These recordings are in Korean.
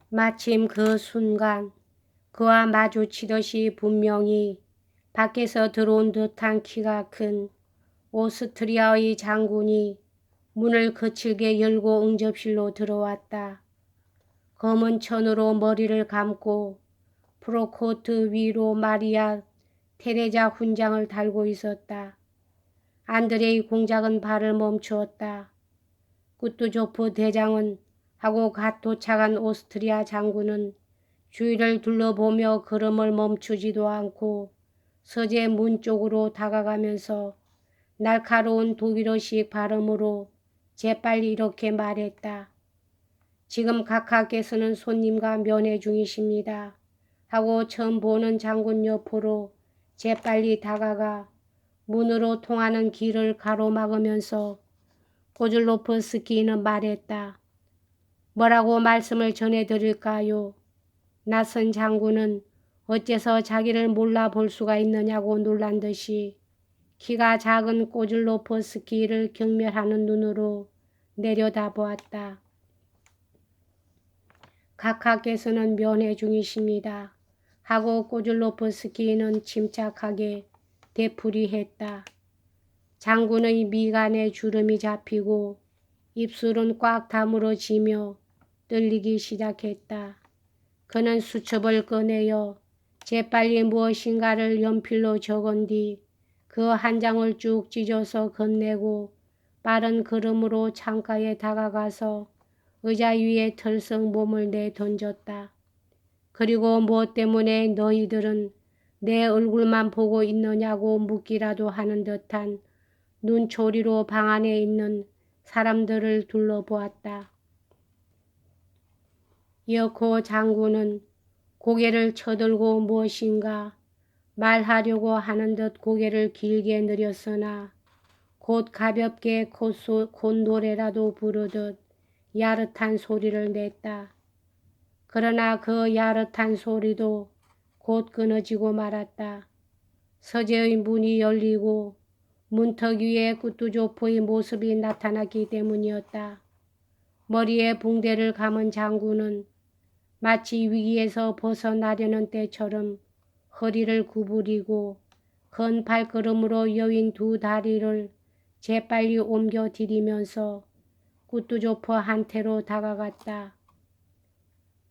마침 그 순간 그와 마주치듯이 분명히 밖에서 들어온 듯한 키가 큰 오스트리아의 장군이 문을 거칠게 열고 응접실로 들어왔다. 검은 천으로 머리를 감고 프로코트 위로 마리아 테레자 훈장을 달고 있었다. 안드레이 공작은 발을 멈추었다. 꾸투조프 대장은 하고 갓 도착한 오스트리아 장군은 주위를 둘러보며 걸음을 멈추지도 않고 서재 문 쪽으로 다가가면서 날카로운 독일어식 발음으로 재빨리 이렇게 말했다. 지금 각하께서는 손님과 면회 중이십니다. 하고 처음 보는 장군 옆으로 재빨리 다가가 문으로 통하는 길을 가로막으면서 고즐로프스키는 말했다. 뭐라고 말씀을 전해드릴까요? 낯선 장군은 어째서 자기를 몰라볼 수가 있느냐고 놀란 듯이 키가 작은 고즐로프스키를 경멸하는 눈으로 내려다보았다. 각하께서는 면회 중이십니다. 하고 고즐로프스키는 침착하게 되풀이했다. 장군의 미간에 주름이 잡히고 입술은 꽉 다물어지며 떨리기 시작했다. 그는 수첩을 꺼내어 재빨리 무엇인가를 연필로 적은 뒤 그 한 장을 쭉 찢어서 건네고 빠른 걸음으로 창가에 다가가서 의자 위에 털썩 몸을 내던졌다. 그리고 무엇 때문에 너희들은 내 얼굴만 보고 있느냐고 묻기라도 하는 듯한 눈초리로 방 안에 있는 사람들을 둘러보았다. 여코 장군은 고개를 쳐들고 무엇인가 말하려고 하는 듯 고개를 길게 늘렸으나 곧 가볍게 콧노래라도 부르듯 야릇한 소리를 냈다. 그러나 그 야릇한 소리도 곧 끊어지고 말았다. 서재의 문이 열리고 문턱 위에 꾸투조프의 모습이 나타났기 때문이었다. 머리에 붕대를 감은 장군은 마치 위기에서 벗어나려는 때처럼 허리를 구부리고 건 발걸음으로 여윈 두 다리를 재빨리 옮겨 디디면서 꾸투조프한테로 다가갔다.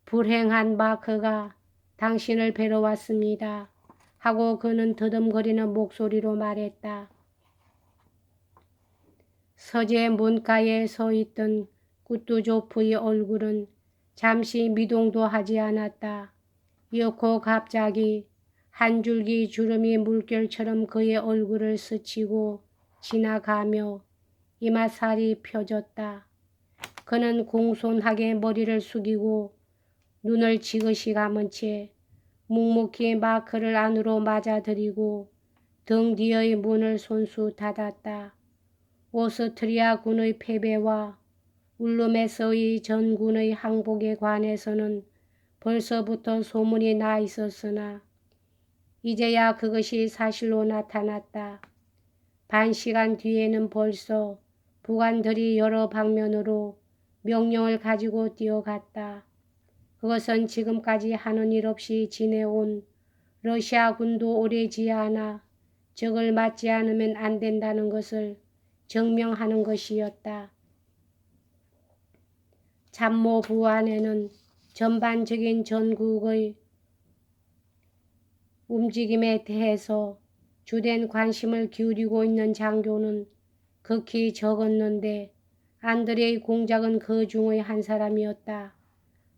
불행한 마크가 당신을 뵈러 왔습니다. 하고 그는 더듬거리는 목소리로 말했다. 서재 문가에 서 있던 꾸투조프의 얼굴은 잠시 미동도 하지 않았다. 이윽고 갑자기 한 줄기 주름이 물결처럼 그의 얼굴을 스치고 지나가며 이마살이 펴졌다. 그는 공손하게 머리를 숙이고 눈을 지그시 감은 채 묵묵히 마크를 안으로 맞아들이고 등 뒤의 문을 손수 닫았다. 오스트리아 군의 패배와 울름에서의 전군의 항복에 관해서는 벌써부터 소문이 나 있었으나 이제야 그것이 사실로 나타났다. 반시간 뒤에는 벌써 부관들이 여러 방면으로 명령을 가지고 뛰어갔다. 그것은 지금까지 하는 일 없이 지내온 러시아 군도 오래지 않아 적을 맞지 않으면 안 된다는 것을 증명하는 것이었다. 참모부 안에는 전반적인 전국의 움직임에 대해서 주된 관심을 기울이고 있는 장교는 극히 적었는데 안드레이 공작은 그 중의 한 사람이었다.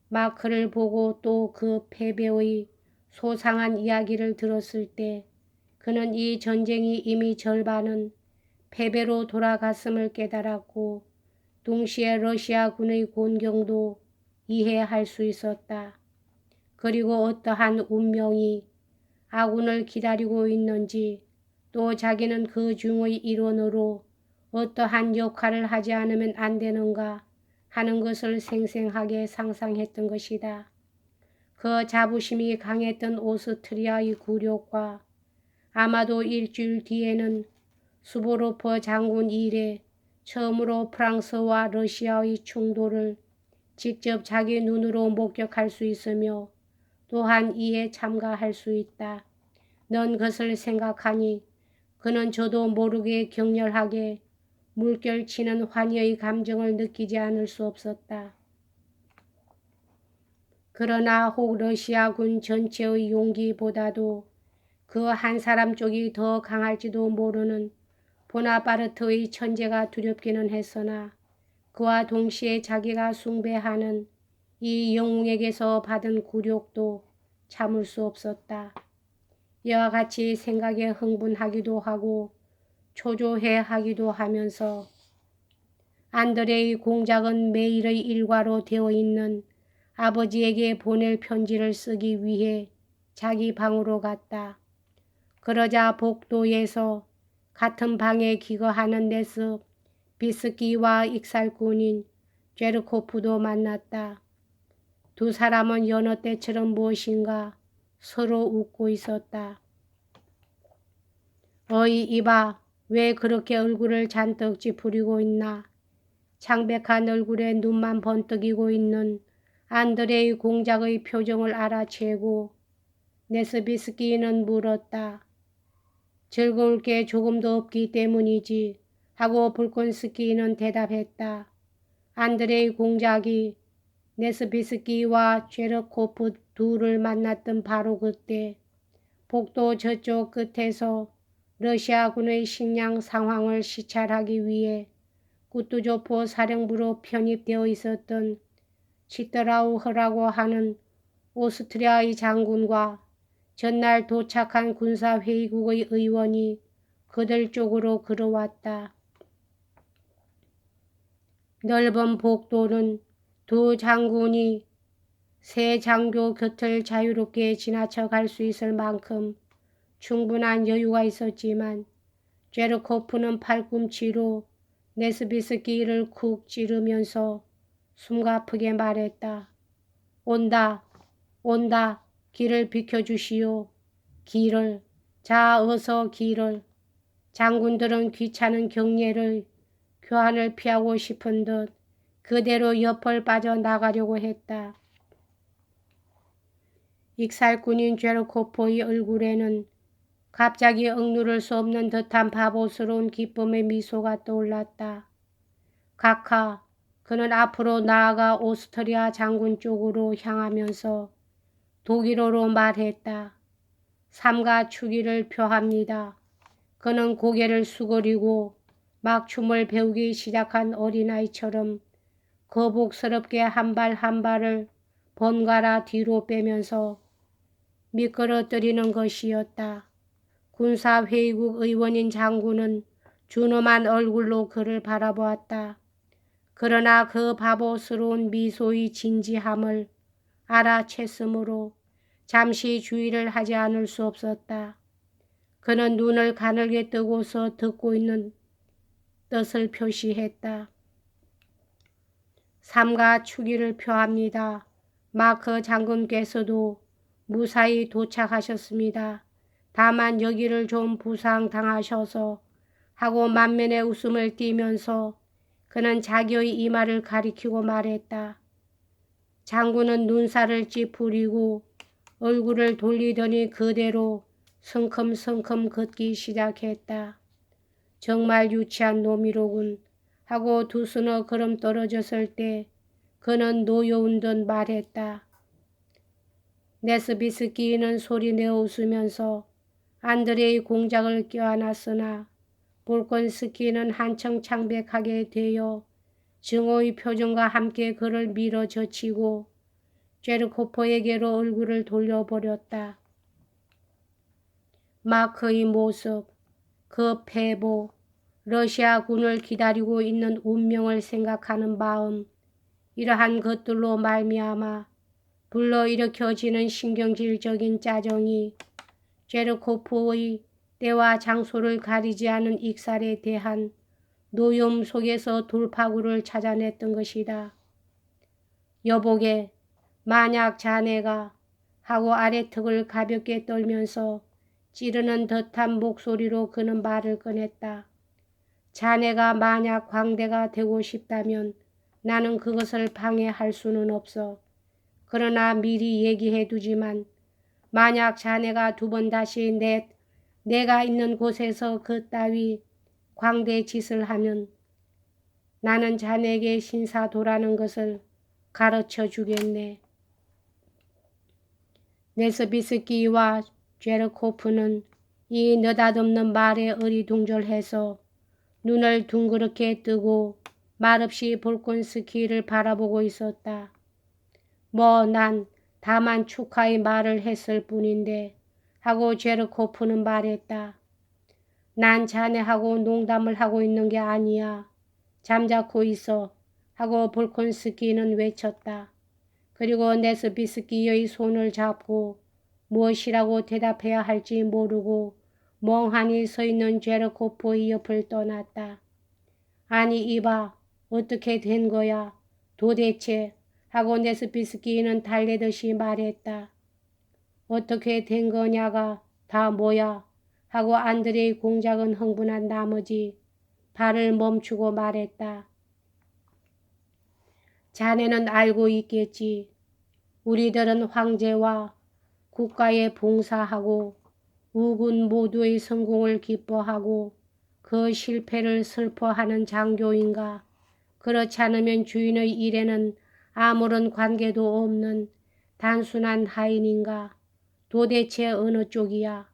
마크를 보고 또 그 패배의 소상한 이야기를 들었을 때 그는 이 전쟁이 이미 절반은 패배로 돌아갔음을 깨달았고 동시에 러시아군의 곤경도 이해할 수 있었다. 그리고 어떠한 운명이 아군을 기다리고 있는지 또 자기는 그 중의 일원으로 어떠한 역할을 하지 않으면 안 되는가 하는 것을 생생하게 상상했던 것이다. 그 자부심이 강했던 오스트리아의 굴욕과 아마도 일주일 뒤에는 수보로프 장군 이래 처음으로 프랑스와 러시아의 충돌을 직접 자기 눈으로 목격할 수 있으며 또한 이에 참가할 수 있다. 넌 그것을 생각하니 그는 저도 모르게 격렬하게 물결치는 환희의 감정을 느끼지 않을 수 없었다. 그러나 혹 러시아군 전체의 용기보다도 그 한 사람 쪽이 더 강할지도 모르는 보나파르트의 천재가 두렵기는 했으나 그와 동시에 자기가 숭배하는 이 영웅에게서 받은 굴욕도 참을 수 없었다. 이와 같이 생각에 흥분하기도 하고 초조해하기도 하면서 안드레의 공작은 매일의 일과로 되어 있는 아버지에게 보낼 편지를 쓰기 위해 자기 방으로 갔다. 그러자 복도에서 같은 방에 기거하는 네스 비스키와 익살꾼인 제르코프도 만났다. 두 사람은 여느 때처럼 무엇인가 서로 웃고 있었다. 어이 이봐, 왜 그렇게 얼굴을 잔뜩 찌푸리고 있나? 창백한 얼굴에 눈만 번뜩이고 있는 안드레의 공작의 표정을 알아채고 네스비스키는 물었다. 즐거울 게 조금도 없기 때문이지 하고 볼콘스키는 대답했다. 안드레의 공작이 네스비스키와 제르코프 둘을 만났던 바로 그때 복도 저쪽 끝에서 러시아군의 식량 상황을 시찰하기 위해 구투조포 사령부로 편입되어 있었던 치트라우흐라고 하는 오스트리아의 장군과 전날 도착한 군사회의국의 의원이 그들 쪽으로 걸어왔다. 넓은 복도는 두 장군이 새 장교 곁을 자유롭게 지나쳐 갈 수 있을 만큼 충분한 여유가 있었지만 제르코프는 팔꿈치로 네스비스키를 쿡 찌르면서 숨가쁘게 말했다. 온다, 온다, 길을 비켜주시오. 길을, 자 어서 길을. 장군들은 귀찮은 경례를 교환을 피하고 싶은 듯 그대로 옆을 빠져나가려고 했다. 익살꾼인 제르코프의 얼굴에는 갑자기 억누를 수 없는 듯한 바보스러운 기쁨의 미소가 떠올랐다. 각하, 그는 앞으로 나아가 오스트리아 장군 쪽으로 향하면서 독일어로 말했다. 삼가 추기를 표합니다. 그는 고개를 수그리고 막 춤을 배우기 시작한 어린아이처럼 거북스럽게 한 발 한 발을 번갈아 뒤로 빼면서 미끄러뜨리는 것이었다. 군사회의국 의원인 장군은 준엄한 얼굴로 그를 바라보았다. 그러나 그 바보스러운 미소의 진지함을 알아챘으므로 잠시 주의를 하지 않을 수 없었다. 그는 눈을 가늘게 뜨고서 듣고 있는 뜻을 표시했다. 삼가 추기를 표합니다. 마크 장군께서도 무사히 도착하셨습니다. 다만 여기를 좀 부상당하셔서 하고 만면에 웃음을 띠면서 그는 자기의 이마를 가리키고 말했다. 장군은 눈살을 찌푸리고 얼굴을 돌리더니 그대로 성큼성큼 걷기 시작했다. 정말 유치한 놈이로군 하고 두 서너 걸음 떨어졌을 때 그는 노여운 듯 말했다. 네스비스키는 소리내어 웃으면서 안드레의 공작을 껴안았으나 볼콘스키는 한층 창백하게 되어 증오의 표정과 함께 그를 밀어젖히고 제르코프에게로 얼굴을 돌려버렸다. 마크의 모습, 그 패보, 러시아군을 기다리고 있는 운명을 생각하는 마음, 이러한 것들로 말미암아 불러일으켜지는 신경질적인 짜증이 제르코프의 때와 장소를 가리지 않은 익살에 대한 노여움 속에서 돌파구를 찾아냈던 것이다. 여보게, 만약 자네가 하고 아래턱을 가볍게 떨면서 찌르는 듯한 목소리로 그는 말을 꺼냈다. 자네가 만약 광대가 되고 싶다면 나는 그것을 방해할 수는 없어. 그러나 미리 얘기해 두지만 만약 자네가 두 번 다시 내가 있는 곳에서 그 따위 광대 짓을 하면 나는 자네에게 신사도라는 것을 가르쳐 주겠네. 네스비스키와 제르코프는 이 느닷없는 말에 어리둥절해서 눈을 둥그렇게 뜨고 말없이 볼콘스키를 바라보고 있었다. 뭐 난 다만 축하의 말을 했을 뿐인데 하고 제르코프는 말했다. 난 자네하고 농담을 하고 있는 게 아니야. 잠자코 있어 하고 볼콘스키는 외쳤다. 그리고 네스비스키의 손을 잡고 무엇이라고 대답해야 할지 모르고 멍하니 서 있는 제르코프의 옆을 떠났다. 아니 이봐 어떻게 된 거야 도대체 하고 네스비스키는 달래듯이 말했다. 어떻게 된 거냐가 다 뭐야 하고 안드레이 공작은 흥분한 나머지 발을 멈추고 말했다. 자네는 알고 있겠지. 우리들은 황제와 국가에 봉사하고 우군 모두의 성공을 기뻐하고 그 실패를 슬퍼하는 장교인가. 그렇지 않으면 주인의 일에는 아무런 관계도 없는 단순한 하인인가. 도대체 어느 쪽이야.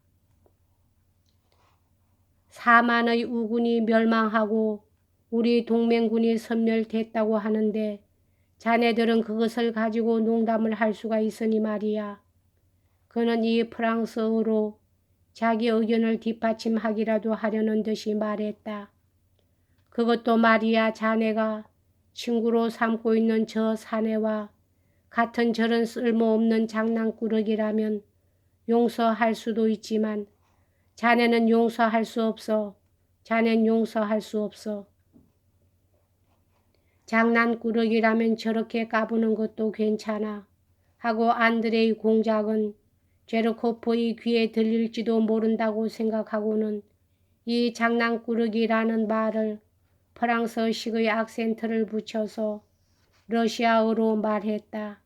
사만의 우군이 멸망하고 우리 동맹군이 섬멸됐다고 하는데 자네들은 그것을 가지고 농담을 할 수가 있으니 말이야. 그는 이 프랑스어로 자기 의견을 뒷받침하기라도 하려는 듯이 말했다. 그것도 말이야 자네가 친구로 삼고 있는 저 사내와 같은 저런 쓸모없는 장난꾸러기라면 용서할 수도 있지만 자네는 용서할 수 없어. 자넨 용서할 수 없어. 장난꾸러기라면 저렇게 까부는 것도 괜찮아. 하고 안드레이 공작은 제르코프의 귀에 들릴지도 모른다고 생각하고는 이 장난꾸러기라는 말을 프랑스식의 악센트를 붙여서 러시아어로 말했다.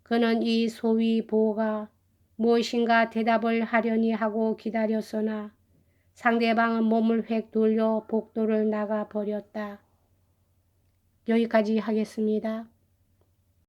그는 이 소위 보가 무엇인가 대답을 하려니 하고 기다렸으나 상대방은 몸을 획 돌려 복도를 나가 버렸다. 여기까지 하겠습니다.